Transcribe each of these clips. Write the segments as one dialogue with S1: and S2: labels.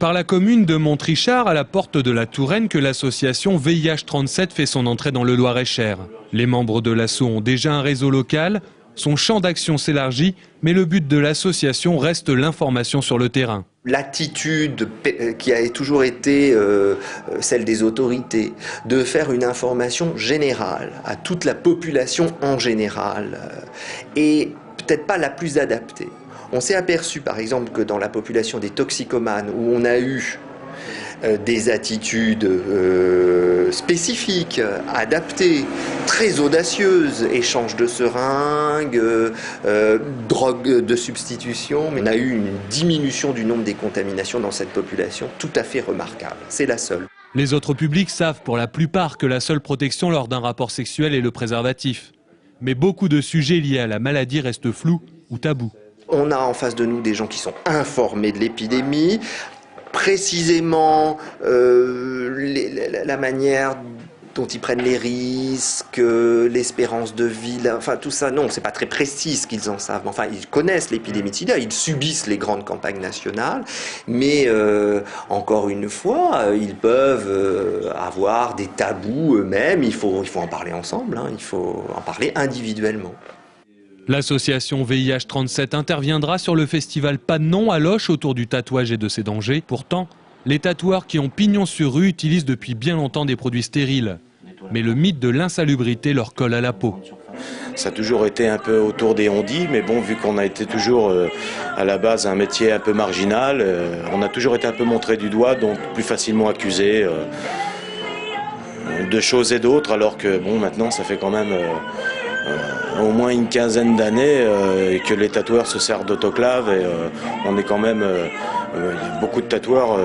S1: Par la commune de Montrichard, à la porte de la Touraine, que l'association VIH 37 fait son entrée dans le Loir-et-Cher. Les membres de l'asso ont déjà un réseau local, son champ d'action s'élargit, mais le but de l'association reste l'information sur le terrain.
S2: L'attitude qui a toujours été celle des autorités, de faire une information générale à toute la population en général, est peut-être pas la plus adaptée. On s'est aperçu par exemple que dans la population des toxicomanes, où on a eu des attitudes spécifiques, adaptées, très audacieuses, échange de seringues, drogue de substitution. Mais on a eu une diminution du nombre des contaminations dans cette population tout à fait remarquable. C'est la seule.
S1: Les autres publics savent pour la plupart que la seule protection lors d'un rapport sexuel est le préservatif. Mais beaucoup de sujets liés à la maladie restent flous ou tabous.
S2: On a en face de nous des gens qui sont informés de l'épidémie, précisément la manière dont ils prennent les risques, l'espérance de vie, enfin tout ça, non, c'est pas très précis ce qu'ils en savent. Enfin, ils connaissent l'épidémie de sida, ils subissent les grandes campagnes nationales, mais encore une fois, ils peuvent avoir des tabous eux-mêmes, il faut en parler ensemble, hein, il faut en parler individuellement.
S1: L'association VIH 37 interviendra sur le festival Pas de nom à Loches autour du tatouage et de ses dangers. Pourtant, les tatoueurs qui ont pignon sur rue utilisent depuis bien longtemps des produits stériles. Mais le mythe de l'insalubrité leur colle à la peau.
S3: Ça a toujours été un peu autour des on-dit, mais bon, vu qu'on a été toujours à la base un métier un peu marginal, on a toujours été un peu montré du doigt, donc plus facilement accusé de choses et d'autres, alors que bon, maintenant ça fait quand même au moins une quinzaine d'années que les tatoueurs se servent d'autoclave et on est quand même, beaucoup de tatoueurs,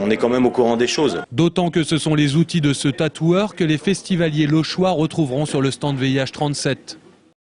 S3: on est quand même au courant des choses.
S1: D'autant que ce sont les outils de ce tatoueur que les festivaliers lochois retrouveront sur le stand VIH 37.